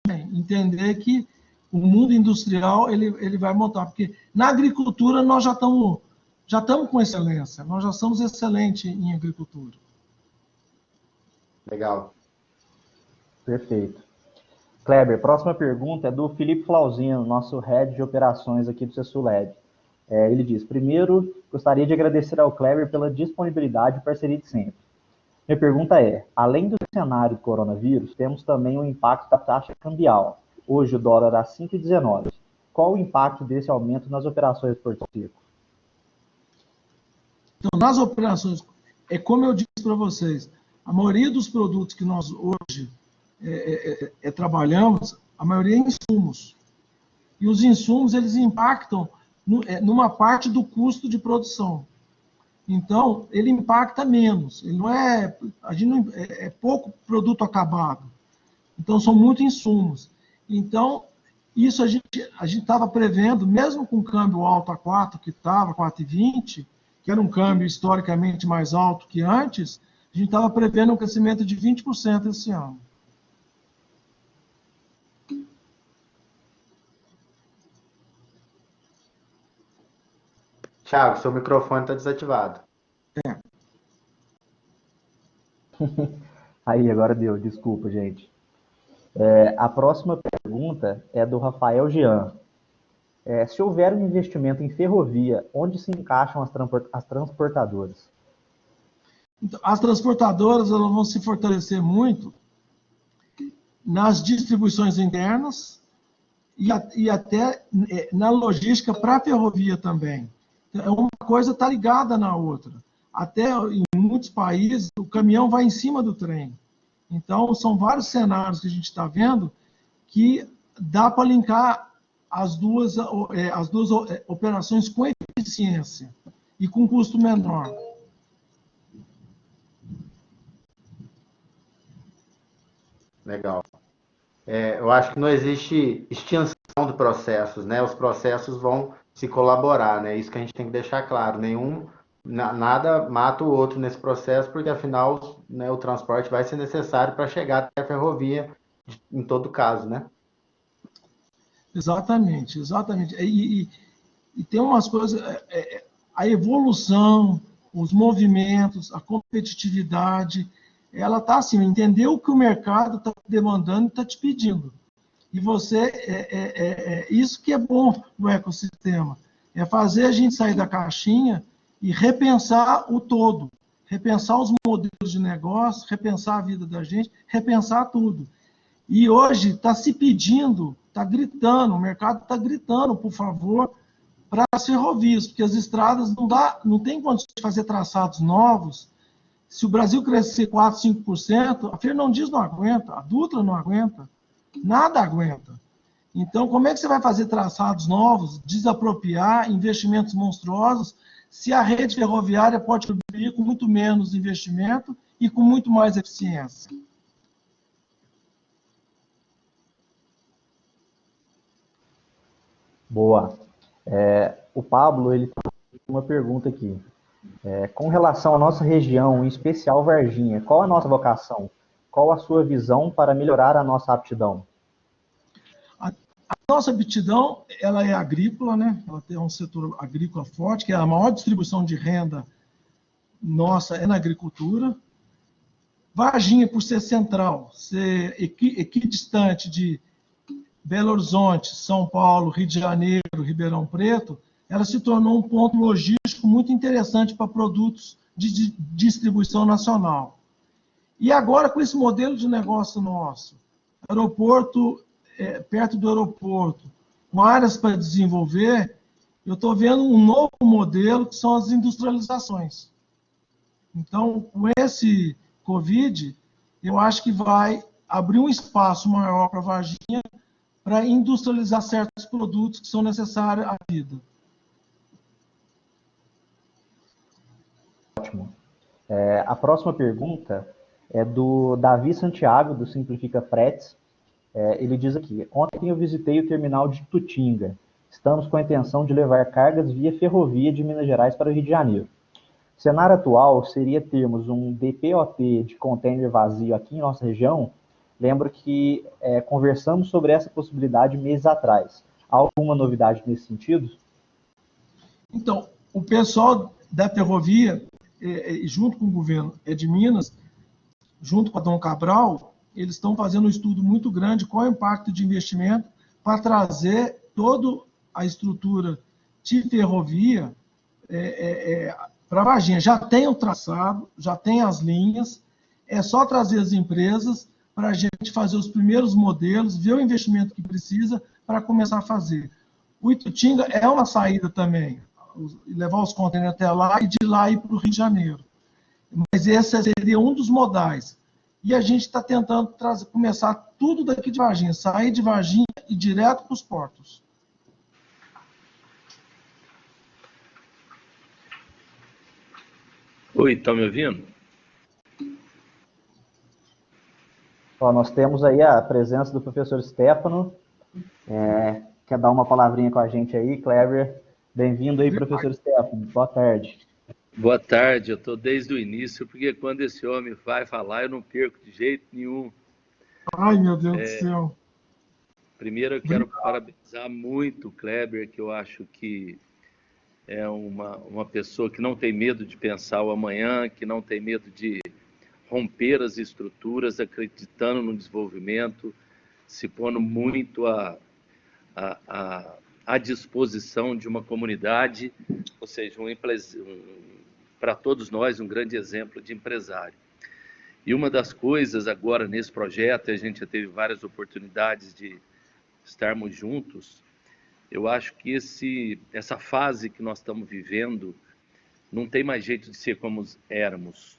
de entender que o mundo industrial ele vai montar, porque na agricultura nós já estamos com excelência, nós já somos excelentes em agricultura. Legal. Perfeito. Kleber, próxima pergunta é do Felipe Flauzino, nosso head de operações aqui do CSULab. Ele diz: primeiro, gostaria de agradecer ao Kleber pela disponibilidade e parceria de sempre. Minha pergunta é: além do cenário do coronavírus, temos também o impacto da taxa cambial. Hoje o dólar a 5,19. Qual o impacto desse aumento nas operações de Porto Seco? Então, nas operações, como eu disse para vocês, a maioria dos produtos que nós hoje trabalhamos, a maioria é insumos. E os insumos, eles impactam numa parte do custo de produção. Então, ele impacta menos. Ele não é, é pouco produto acabado. Então, são muito insumos. Então, isso a gente estava prevendo, mesmo com o câmbio alto a 4, que estava 4,20, que era um câmbio historicamente mais alto que antes, a gente estava prevendo um crescimento de 20% esse ano. Thiago, seu microfone está desativado. Aí, agora deu, desculpa, gente. A próxima pergunta é do Rafael Jean. Se houver um investimento em ferrovia, onde se encaixam as transportadoras? Então, as transportadoras elas vão se fortalecer muito nas distribuições internas e até na logística para a ferrovia também. Então, uma coisa está ligada na outra. Até em muitos países, o caminhão vai em cima do trem. Então, são vários cenários que a gente está vendo que dá para linkar as duas operações com eficiência e com custo menor. Legal. Eu acho que não existe extinção de processos, né? Os processos vão se colaborar, né? Isso que a gente tem que deixar claro. Nada mata o outro nesse processo, porque afinal, né, o transporte vai ser necessário para chegar até a ferrovia, em todo caso, né? Exatamente, exatamente. E tem umas coisas, a evolução, os movimentos, a competitividade, ela está assim, entender o que o mercado está demandando e está te pedindo. E isso que é bom no ecossistema, é fazer a gente sair da caixinha e repensar o todo, repensar os modelos de negócio, repensar a vida da gente, repensar tudo. E hoje está se pedindo, está gritando, o mercado está gritando, por favor, para as ferrovias, porque as estradas não tem condição de fazer traçados novos. Se o Brasil crescer 4%, 5%, a Fernão Dias não aguenta, a Dutra não aguenta, nada aguenta. Então, como é que você vai fazer traçados novos, desapropriar investimentos monstruosos, se a rede ferroviária pode contribuir com muito menos investimento e com muito mais eficiência? Boa. O Pablo, ele tem uma pergunta aqui. Com relação à nossa região, em especial Varginha, qual a nossa vocação? Qual a sua visão para melhorar a nossa aptidão? A nossa aptidão, ela é agrícola, né? Ela tem um setor agrícola forte, que é a maior distribuição de renda nossa é na agricultura. Varginha, por ser central, ser equidistante de Belo Horizonte, São Paulo, Rio de Janeiro, Ribeirão Preto, ela se tornou um ponto logístico muito interessante para produtos de distribuição nacional. E agora, com esse modelo de negócio nosso, aeroporto, perto do aeroporto, com áreas para desenvolver, eu estou vendo um novo modelo, que são as industrializações. Então, com esse Covid, eu acho que vai abrir um espaço maior para a Varginha para industrializar certos produtos que são necessários à vida. Ótimo. A próxima pergunta é do Davi Santiago, do Simplifica Fretes. Ele diz aqui: ontem eu visitei o terminal de Tutinga. Estamos com a intenção de levar cargas via ferrovia de Minas Gerais para o Rio de Janeiro. O cenário atual seria termos um DPOT de container vazio aqui em nossa região. Lembro que conversamos sobre essa possibilidade meses atrás. Há alguma novidade nesse sentido? Então, o pessoal da ferrovia, junto com o governo de Minas, junto com a Dom Cabral, eles estão fazendo um estudo muito grande qual é o impacto de investimento para trazer toda a estrutura de ferrovia para Varginha. Já tem o traçado, já tem as linhas, é só trazer as empresas para a gente fazer os primeiros modelos, ver o investimento que precisa para começar a fazer. O Itutinga é uma saída também, levar os contêineres até lá e de lá ir para o Rio de Janeiro. Mas esse seria um dos modais. E a gente está tentando começar tudo daqui de Varginha, sair de Varginha e direto para os portos. Oi, estão me ouvindo? Ó, nós temos aí a presença do professor Stefano. Quer dar uma palavrinha com a gente aí, Kleber? Bem-vindo aí, professor Stefano. Boa tarde. Boa tarde, eu estou desde o início, porque quando esse homem vai falar, eu não perco de jeito nenhum. Ai, meu Deus do céu. Primeiro, eu quero parabenizar muito o Kleber, que eu acho que é uma pessoa que não tem medo de pensar o amanhã, que não tem medo de romper as estruturas, acreditando no desenvolvimento, se pondo muito à disposição de uma comunidade, ou seja, para todos nós, um grande exemplo de empresário. E uma das coisas agora nesse projeto, a gente já teve várias oportunidades de estarmos juntos, eu acho que essa fase que nós estamos vivendo não tem mais jeito de ser como éramos.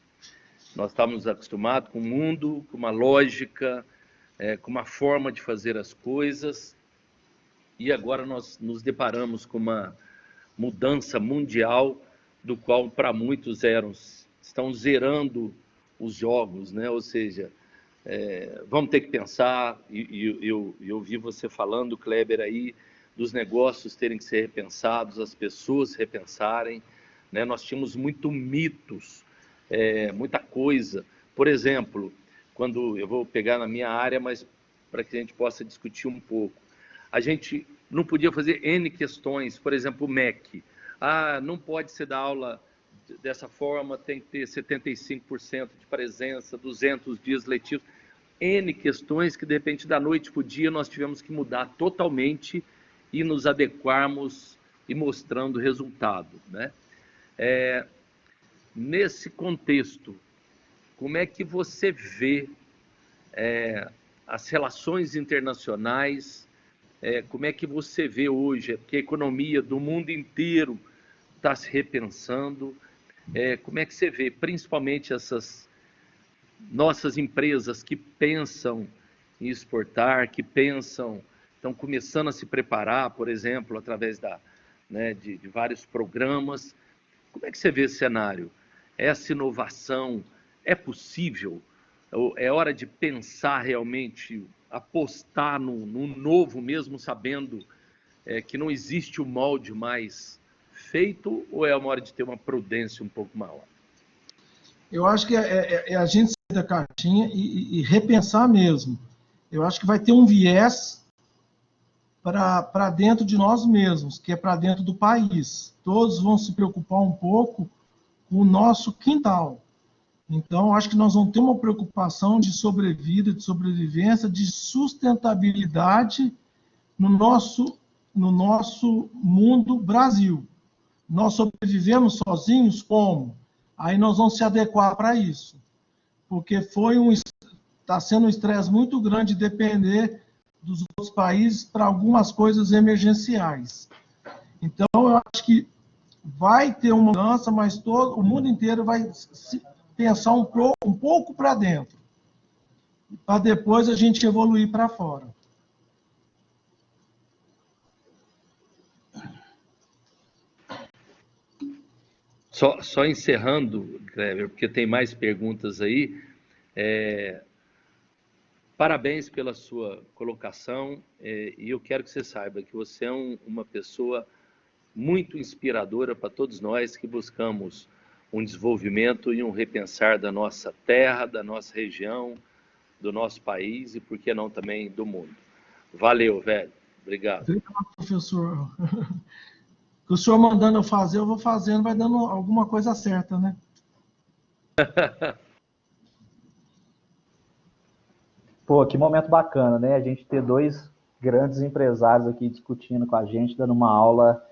Nós estamos acostumados com um mundo, com uma lógica, com uma forma de fazer as coisas, e agora nós nos deparamos com uma mudança mundial, do qual para muitos estão zerando os jogos, né? Ou seja, vamos ter que pensar, e eu ouvi você falando, Kleber, aí, dos negócios terem que ser repensados, as pessoas repensarem, né? Nós tínhamos muito mitos, muita coisa. Por exemplo, quando eu vou pegar na minha área, mas para que a gente possa discutir um pouco, a gente não podia fazer N questões, por exemplo, o MEC. Não pode ser da aula dessa forma, tem que ter 75% de presença, 200 dias letivos. N questões que, de repente, da noite para o dia, nós tivemos que mudar totalmente e nos adequarmos e mostrando o resultado, né? Nesse contexto, como é que você vê as relações internacionais, como é que você vê hoje que a economia do mundo inteiro está se repensando, como é que você vê, principalmente essas nossas empresas que pensam em exportar, que estão começando a se preparar, por exemplo, através de vários programas. Como é que você vê esse cenário? Essa inovação é possível? É hora de pensar realmente, apostar no novo, mesmo sabendo que não existe o molde mais feito, ou é uma hora de ter uma prudência um pouco maior? Eu acho que é a gente sair da caixinha e repensar mesmo. Eu acho que vai ter um viés para dentro de nós mesmos, que é para dentro do país. Todos vão se preocupar um pouco com o nosso quintal. Então, acho que nós vamos ter uma preocupação de sobrevida, de sobrevivência, de sustentabilidade no nosso mundo Brasil. Nós sobrevivemos sozinhos como? Aí nós vamos se adequar para isso. Porque está sendo um estresse muito grande depender dos outros países para algumas coisas emergenciais. Então, eu acho que vai ter uma mudança, mas o mundo inteiro vai pensar um pouco para dentro, para depois a gente evoluir para fora. Só encerrando, Kleber, porque tem mais perguntas aí. Parabéns pela sua colocação, e eu quero que você saiba que você é uma pessoa muito inspiradora para todos nós que buscamos um desenvolvimento e um repensar da nossa terra, da nossa região, do nosso país e, por que não, também do mundo. Valeu, velho. Obrigado. Obrigado, professor. O senhor mandando eu fazer, eu vou fazendo, vai dando alguma coisa certa, né? Pô, que momento bacana, né? A gente ter dois grandes empresários aqui discutindo com a gente, dando uma aula.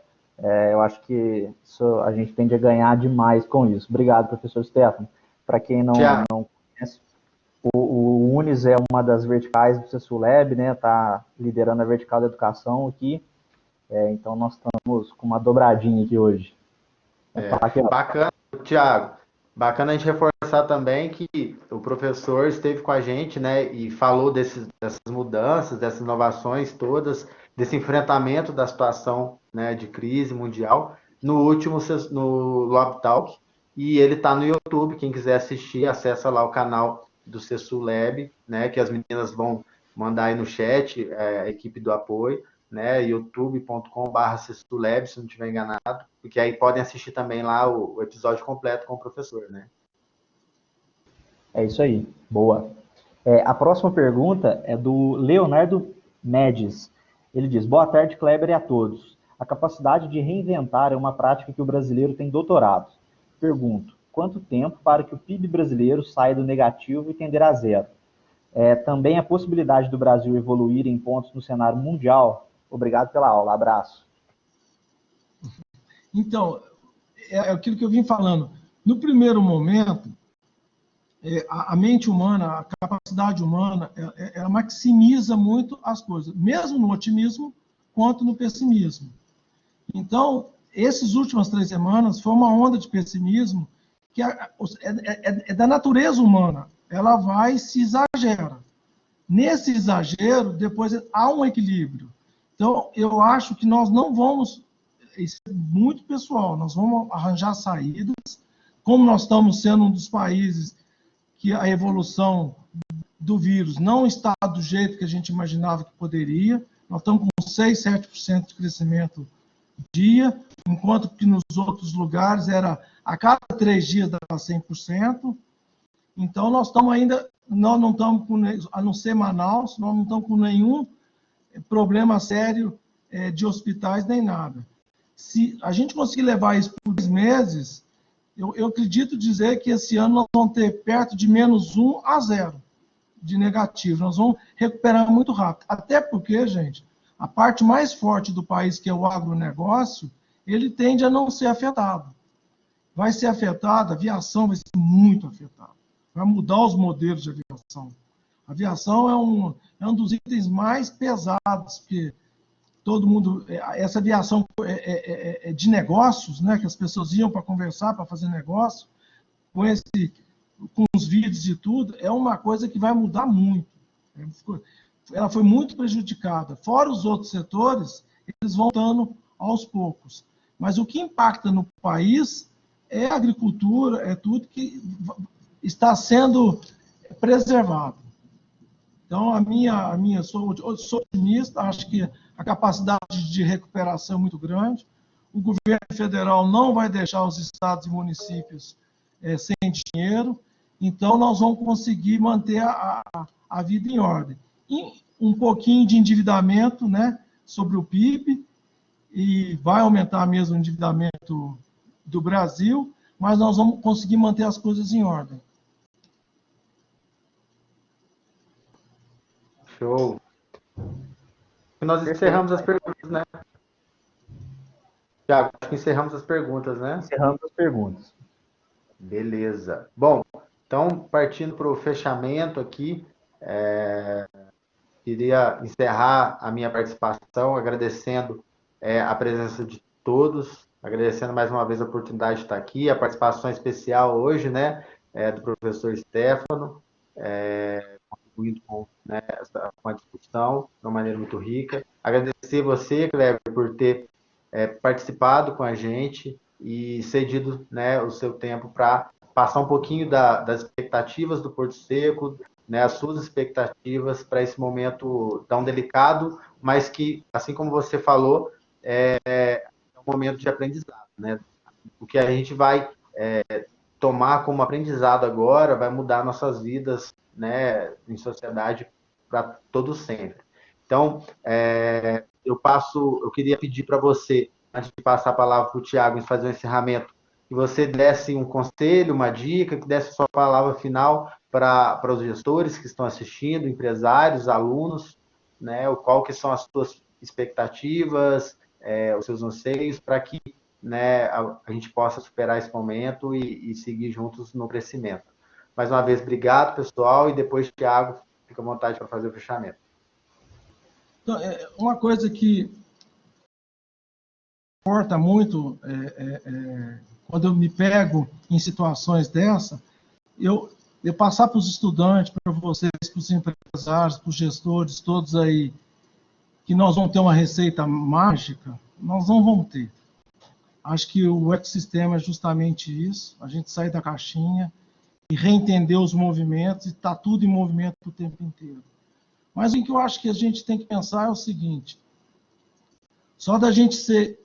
Eu acho que a gente tende a ganhar demais com isso. Obrigado, professor Stefano. Para quem Tiago, não conhece, o Unis é uma das verticais do CESULAB, né? Está liderando a vertical da educação aqui. Então, nós estamos com uma dobradinha aqui hoje. Falar aqui, bacana, Tiago. Bacana a gente reforçar também que o professor esteve com a gente, né, e falou dessas mudanças, dessas inovações todas, desse enfrentamento da situação, né, de crise mundial, no último, no Lab Talk, e ele está no YouTube, quem quiser assistir, acessa lá o canal do CESULAB, né, que as meninas vão mandar aí no chat, a equipe do apoio, né, youtube.com/CESULAB, se não estiver enganado, porque aí podem assistir também lá o episódio completo com o professor, né? É isso aí, boa. A próxima pergunta é do Leonardo Mendes. Ele diz: boa tarde, Kleber, e a todos. A capacidade de reinventar é uma prática que o brasileiro tem doutorado. Pergunto: quanto tempo para que o PIB brasileiro saia do negativo e tender a zero? Também a possibilidade do Brasil evoluir em pontos no cenário mundial? Obrigado pela aula, abraço. Então, é aquilo que eu vim falando. No primeiro momento, a mente humana, a capacidade humana, ela maximiza muito as coisas, mesmo no otimismo quanto no pessimismo. Então, essas últimas 3 semanas foi uma onda de pessimismo que é da natureza humana. Ela vai e se exagera. Nesse exagero, depois há um equilíbrio. Então, eu acho que nós não vamos, isso é muito pessoal, nós vamos arranjar saídas, como nós estamos sendo um dos países que a evolução do vírus não está do jeito que a gente imaginava que poderia. Nós estamos com 6, 7% de crescimento dia, enquanto que nos outros lugares era a cada 3 dias dava 100%. Então, nós estamos ainda, nós não estamos com, a não ser Manaus, nós não estamos com nenhum problema sério de hospitais nem nada. Se a gente conseguir levar isso por 2 meses, eu acredito dizer que esse ano nós vamos ter perto de -1 a 0 de negativo. Nós vamos recuperar muito rápido. Até porque, gente, a parte mais forte do país, que é o agronegócio, ele tende a não ser afetado. Vai ser afetado, a aviação vai ser muito afetada. Vai mudar os modelos de aviação. A aviação é um dos itens mais pesados, porque todo mundo, essa aviação de negócios, né, que as pessoas iam para conversar, para fazer negócio, com os vídeos e tudo, é uma coisa que vai mudar muito. Ela foi muito prejudicada. Fora os outros setores, eles vão voltando aos poucos. Mas o que impacta no país é a agricultura, é tudo que está sendo preservado. Então, sou otimista, acho que a capacidade de recuperação é muito grande. O governo federal não vai deixar os estados e municípios sem dinheiro, então nós vamos conseguir manter a vida em ordem. E um pouquinho de endividamento, né, sobre o PIB, e vai aumentar mesmo o endividamento do Brasil, mas nós vamos conseguir manter as coisas em ordem. Show. Nós encerramos as perguntas, né? Tiago, acho que encerramos as perguntas, né? Encerramos as perguntas. Beleza. Bom, então, partindo para o fechamento aqui, queria encerrar a minha participação agradecendo a presença de todos, agradecendo mais uma vez a oportunidade de estar aqui, a participação especial hoje, né, do professor Stefano, contribuindo com a discussão de uma maneira muito rica. Agradecer você, Kleber, por ter participado com a gente e cedido, né, o seu tempo para passar um pouquinho das expectativas do Porto Seco, né, as suas expectativas para esse momento tão delicado, mas que, assim como você falou, é um momento de aprendizado, né? O que a gente vai tomar como aprendizado agora vai mudar nossas vidas, né, em sociedade para todo sempre. Então, eu queria pedir para você, antes de passar a palavra para o Tiago e fazer o encerramento, que você desse um conselho, uma dica, que desse a sua palavra final para os gestores que estão assistindo, empresários, alunos, né? Qual que são as suas expectativas, os seus anseios, para que, né, a gente possa superar esse momento e seguir juntos no crescimento. Mais uma vez, obrigado, pessoal, e depois, Thiago, fica à vontade para fazer o fechamento. Então, uma coisa que importa muito quando eu me pego em situações dessa, eu passar para os estudantes, para vocês, para os empresários, para os gestores, todos aí, que nós vamos ter uma receita mágica, nós não vamos ter. Acho que o ecossistema é justamente isso, a gente sair da caixinha e reentender os movimentos, e está tudo em movimento o tempo inteiro. Mas o que eu acho que a gente tem que pensar é o seguinte, só da gente ser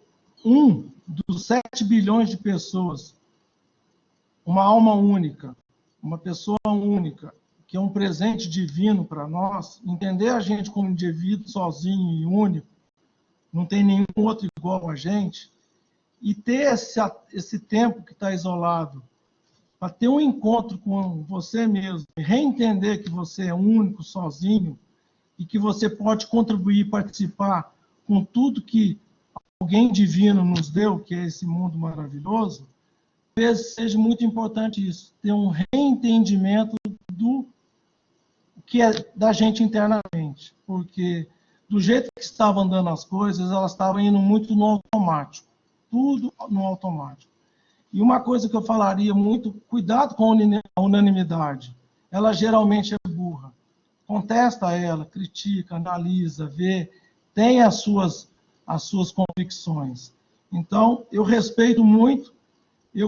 um dos 7 bilhões de pessoas, uma alma única, uma pessoa única, que é um presente divino para nós, entender a gente como indivíduo sozinho e único, não tem nenhum outro igual a gente, e ter esse tempo que está isolado, para ter um encontro com você mesmo, reentender que você é único, sozinho, e que você pode contribuir, participar com tudo que alguém divino nos deu, que é esse mundo maravilhoso, talvez seja muito importante isso, ter um reentendimento do que é da gente internamente, porque do jeito que estavam andando as coisas, elas estavam indo muito no automático, tudo no automático. E uma coisa que eu falaria muito, cuidado com a unanimidade, ela geralmente é burra. Contesta ela, critica, analisa, vê, tem as suas convicções. Então, eu respeito muito.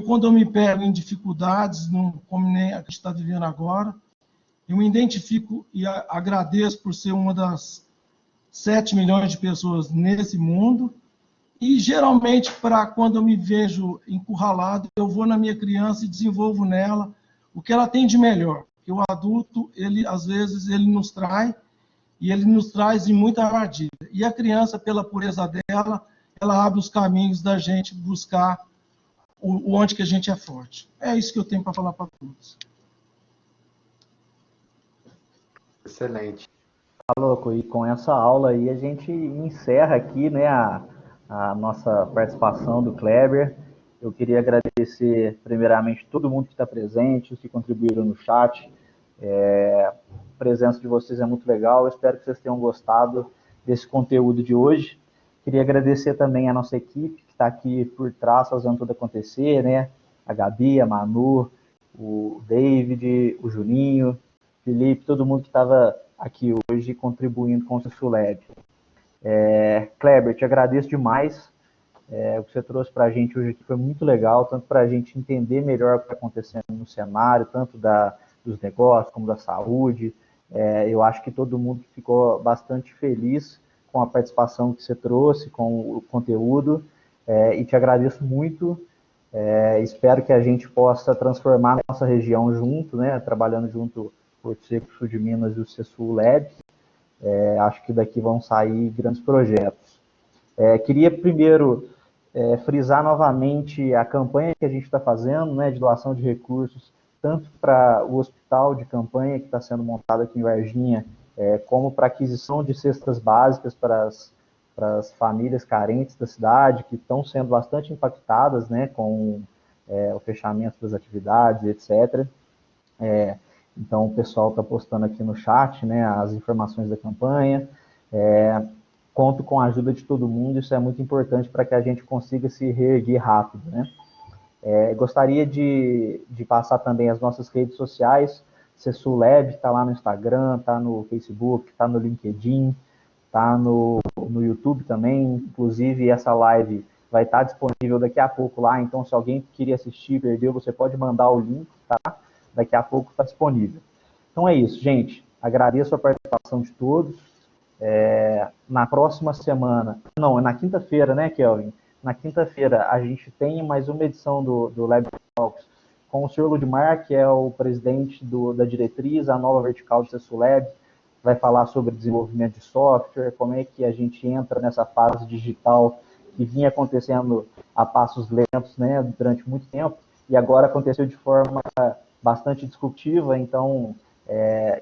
Quando eu me pego em dificuldades, como nem a que está vivendo agora, eu me identifico e agradeço por ser uma das 7 milhões de pessoas nesse mundo. E, geralmente, quando eu me vejo encurralado, eu vou na minha criança e desenvolvo nela o que ela tem de melhor. Porque o adulto, às vezes, ele nos trai, e ele nos traz em muita armadilha. E a criança, pela pureza dela, ela abre os caminhos da gente buscar onde que a gente é forte. É isso que eu tenho para falar para todos. Excelente. Tá louco, e com essa aula aí a gente encerra aqui, né, a nossa participação do Kleber. Eu queria agradecer primeiramente todo mundo que está presente, os que contribuíram no chat. A presença de vocês é muito legal, eu espero que vocês tenham gostado desse conteúdo de hoje. Queria agradecer também a nossa equipe que está aqui por trás fazendo tudo acontecer, né? A Gabi, a Manu, o David, o Juninho, o Felipe, todo mundo que estava aqui hoje contribuindo com o SULEB. Kleber, te agradeço demais. O que você trouxe para a gente hoje aqui foi muito legal, tanto para a gente entender melhor o que está acontecendo no cenário, tanto dos negócios como da saúde. Eu acho que todo mundo ficou bastante feliz com a participação que você trouxe, com o conteúdo, e te agradeço muito. Espero que a gente possa transformar a nossa região junto, né, trabalhando junto Porto Seco, Sul de Minas e o CESUL Lab. Acho que daqui vão sair grandes projetos. Queria primeiro frisar novamente a campanha que a gente está fazendo, né, de doação de recursos, tanto para o hospital de campanha que está sendo montado aqui em Varginha, como para aquisição de cestas básicas para as famílias carentes da cidade, que estão sendo bastante impactadas, né, com o fechamento das atividades, etc. Então, o pessoal está postando aqui no chat, né, as informações da campanha. Conto com a ajuda de todo mundo, isso é muito importante para que a gente consiga se reerguer rápido, né? Gostaria de passar também as nossas redes sociais. CESUL Lab está lá no Instagram, está no Facebook, está no LinkedIn, está no YouTube também. Inclusive, essa live vai estar disponível daqui a pouco lá, então se alguém queria assistir, perdeu, você pode mandar o link, tá? Daqui a pouco está disponível. Então é isso, gente. Agradeço a participação de todos. Na próxima semana, não, é na quinta-feira, né, Kelvin? Na quinta-feira a gente tem mais uma edição do Lab Talks com o senhor Ludmar, que é o presidente da diretriz, a nova vertical do CESUL Lab, vai falar sobre desenvolvimento de software, como é que a gente entra nessa fase digital e vinha acontecendo a passos lentos, né, durante muito tempo, e agora aconteceu de forma bastante disruptiva. Então,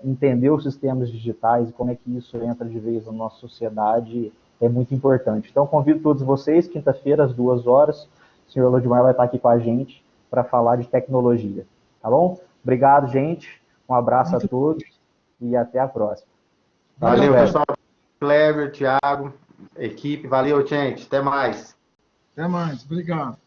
entender os sistemas digitais e como é que isso entra de vez na nossa sociedade é muito importante. Então, convido todos vocês, quinta-feira, às 2 horas, o senhor Lodimar vai estar aqui com a gente para falar de tecnologia, tá bom? Obrigado, gente, um abraço a todos e até a próxima. Valeu, pessoal. Kleber, Thiago, equipe, valeu, gente, até mais. Até mais, obrigado.